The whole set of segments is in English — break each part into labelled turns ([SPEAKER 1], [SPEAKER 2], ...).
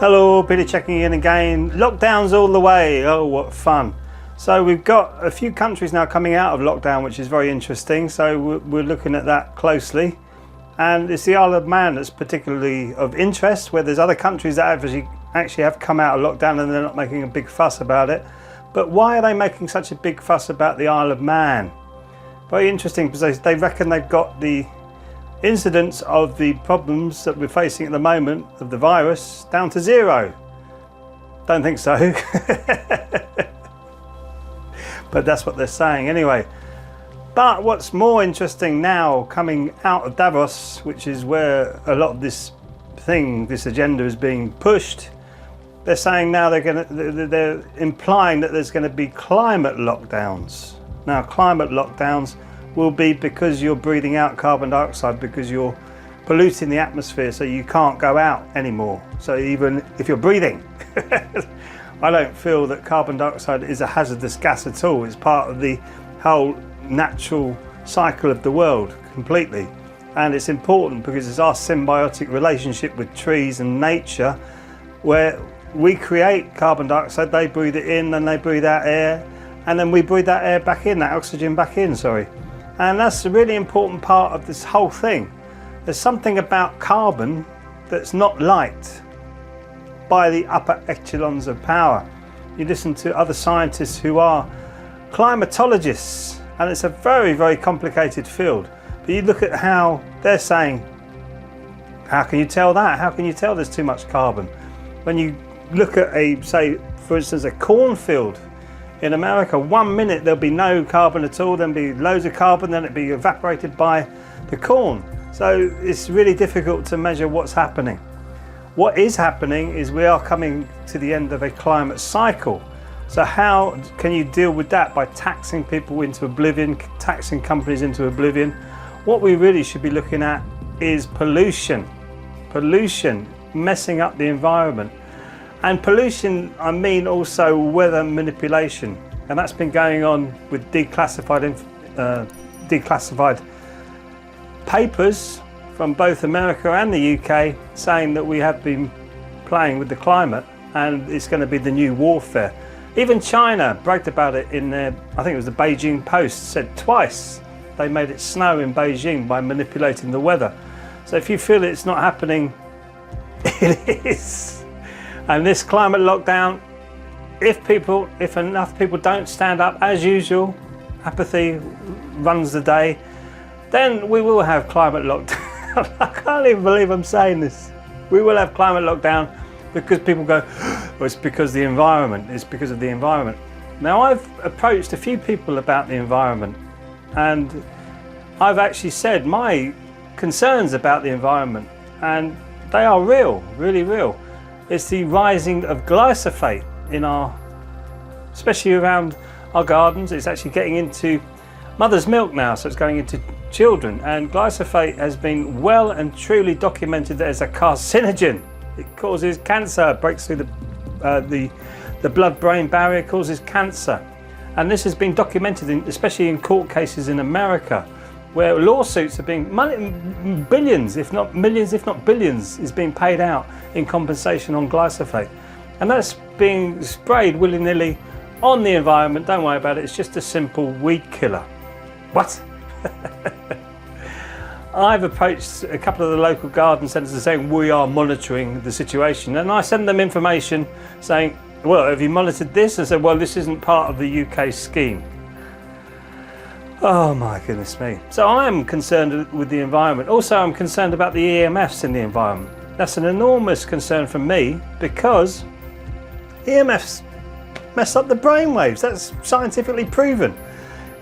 [SPEAKER 1] Hello, Peter checking in again. Lockdowns all the way. Oh, what fun. So we've got a few countries now coming out of lockdown, which is very interesting. So we're looking at that closely. And it's the Isle of Man that's particularly of interest, where there's other countries that actually have come out of lockdown and they're not making a big fuss about it. But why are they making such a big fuss about the Isle of Man? Very interesting, because they reckon they've got the incidence of the problems that we're facing at the moment of the virus down to zero. Don't think so. But that's what they're saying anyway. But what's more interesting now, coming out of Davos, which is where a lot of this agenda is being pushed, they're saying now they're implying that there's going to be climate lockdowns. Now, climate lockdowns will be because you're breathing out carbon dioxide, because you're polluting the atmosphere, so you can't go out anymore. So even if you're breathing, I don't feel that carbon dioxide is a hazardous gas at all. It's part of the whole natural cycle of the world completely. And it's important because it's our symbiotic relationship with trees and nature, where we create carbon dioxide, they breathe it in, then they breathe out air, and then we breathe that air back in, that oxygen back in, sorry. And that's a really important part of this whole thing. There's something about carbon that's not liked by the upper echelons of power. You listen to other scientists who are climatologists, and it's a very, very complicated field. But you look at how they're saying, how can you tell that? How can you tell there's too much carbon? When you look at say, for instance, a cornfield in America, 1 minute there'll be no carbon at all, then be loads of carbon, then it'll be evaporated by the corn. So it's really difficult to measure what's happening. What is happening is we are coming to the end of a climate cycle. So how can you deal with that? By taxing people into oblivion, taxing companies into oblivion. What we really should be looking at is pollution. Pollution, messing up the environment. And pollution, I mean also weather manipulation, and that's been going on with declassified papers from both America and the UK, saying that we have been playing with the climate and it's going to be the new warfare. Even China bragged about it in their, I think it was the Beijing Post, said twice they made it snow in Beijing by manipulating the weather. So if you feel it's not happening, it is. And this climate lockdown, if enough people don't stand up as usual, apathy runs the day, then we will have climate lockdown. I can't even believe I'm saying this. We will have climate lockdown because people go, well, it's because the environment, it's because of the environment. Now, I've approached a few people about the environment, and I've actually said my concerns about the environment, and they are real, really real. It's the rising of glyphosate in especially around our gardens. It's actually getting into mother's milk now, so it's going into children. And glyphosate has been well and truly documented as a carcinogen. It causes cancer, breaks through the blood-brain barrier, causes cancer. And this has been documented, especially in court cases in America, where lawsuits are being, billions, if not millions, if not billions, is being paid out in compensation on glyphosate. And that's being sprayed willy-nilly on the environment. Don't worry about it, it's just a simple weed killer. What? I've approached a couple of the local garden centres saying we are monitoring the situation, and I send them information saying, well, have you monitored this? And said, well, this isn't part of the UK scheme. Oh my goodness me. So I am concerned with the environment. Also, I'm concerned about the EMFs in the environment. That's an enormous concern for me, because EMFs mess up the brainwaves. That's scientifically proven.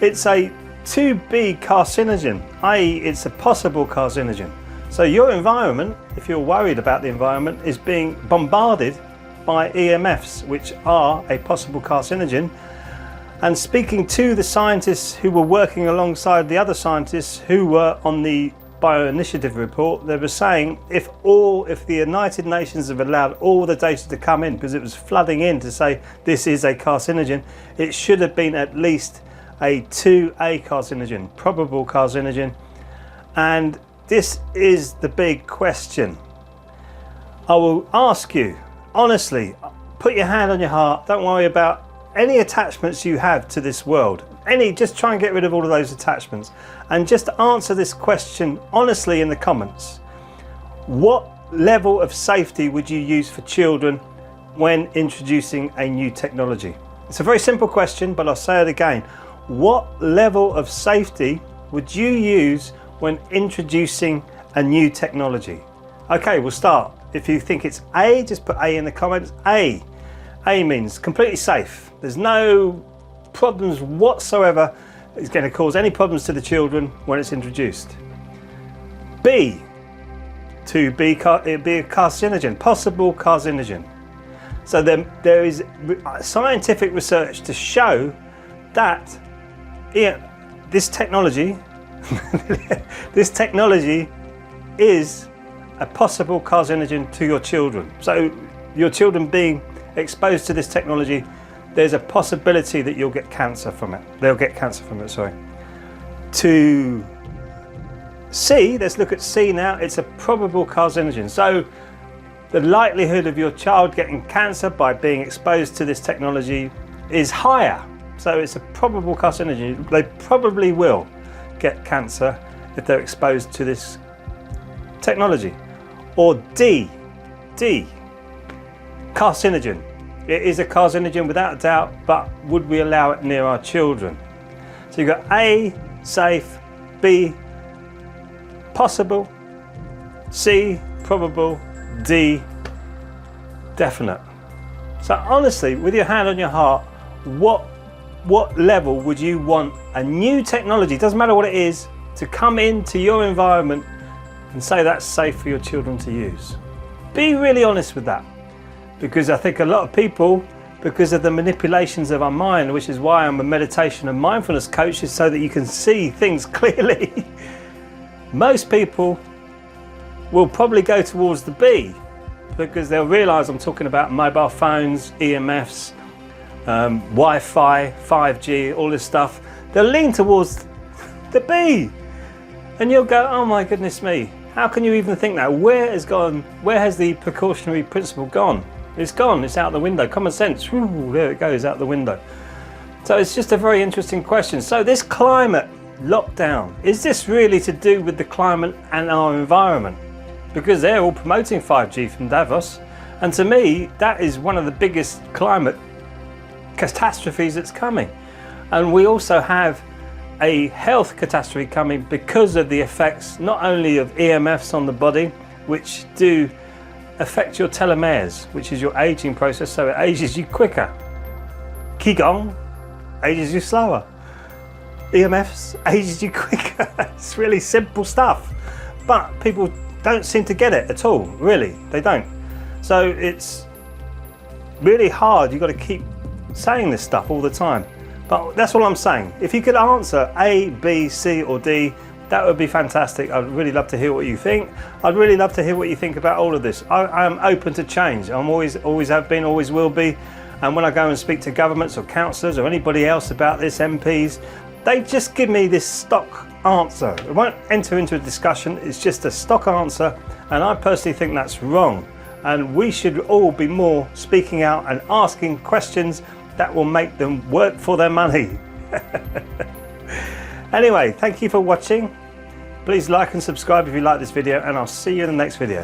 [SPEAKER 1] It's a 2B carcinogen, i.e. it's a possible carcinogen. So your environment, if you're worried about the environment, is being bombarded by EMFs, which are a possible carcinogen. And speaking to the scientists who were working alongside the other scientists who were on the Bioinitiative report, they were saying if the United Nations have allowed all the data to come in, because it was flooding in to say this is a carcinogen, it should have been at least a 2A carcinogen, probable carcinogen. And this is the big question. I will ask you, honestly, put your hand on your heart. Don't worry about any attachments you have to this world. Just try and get rid of all of those attachments, and just answer this question honestly in the comments. What level of safety would you use for children when introducing a new technology? It's a very simple question, but I'll say it again. What level of safety would you use when introducing a new technology? Okay, we'll start. If you think it's A, just put A in the comments. A means completely safe. There's no problems whatsoever. It's going to cause any problems to the children when it's introduced. B, it'd be a carcinogen, possible carcinogen. So there is scientific research to show that this technology is a possible carcinogen to your children. So your children being exposed to this technology, there's a possibility that you'll get cancer from it. They'll get cancer from it, sorry. To C, let's look at C now. It's a probable carcinogen. So the likelihood of your child getting cancer by being exposed to this technology is higher. So it's a probable carcinogen. They probably will get cancer if they're exposed to this technology. Or D, carcinogen. It is a carcinogen without a doubt, but would we allow it near our children? So you've got A, safe, B, possible, C, probable, D, definite. So honestly, with your hand on your heart, what level would you want a new technology, doesn't matter what it is, to come into your environment and say that's safe for your children to use? Be really honest with that, because I think a lot of people, because of the manipulations of our mind, which is why I'm a meditation and mindfulness coach, is so that you can see things clearly. Most people will probably go towards the B, because they'll realise I'm talking about mobile phones, EMFs, Wi-Fi, 5G, all this stuff. They'll lean towards the B, and you'll go, oh my goodness me, how can you even think that? Where has the precautionary principle gone? It's gone, it's out the window. Common sense, whoo, there it goes, out the window. So it's just a very interesting question. So this climate lockdown, is this really to do with the climate and our environment? Because they're all promoting 5G from Davos, and to me that is one of the biggest climate catastrophes that's coming. And we also have a health catastrophe coming because of the effects not only of EMFs on the body, which do affect your telomeres, which is your aging process, so it ages you quicker. Qigong ages you slower. EMFs ages you quicker. It's really simple stuff, but people don't seem to get it at all, really, they don't. So it's really hard, you've got to keep saying this stuff all the time. But that's all I'm saying. If you could answer A, B, C or D, that would be fantastic. I'd really love to hear what you think. I'd really love to hear what you think about all of this. I am open to change. I'm always have been, always will be. And when I go and speak to governments or councillors or anybody else about this, MPs, they just give me this stock answer. It won't enter into a discussion. It's just a stock answer. And I personally think that's wrong. And we should all be more speaking out and asking questions that will make them work for their money. Anyway, thank you for watching. Please like and subscribe if you like this video, and I'll see you in the next video.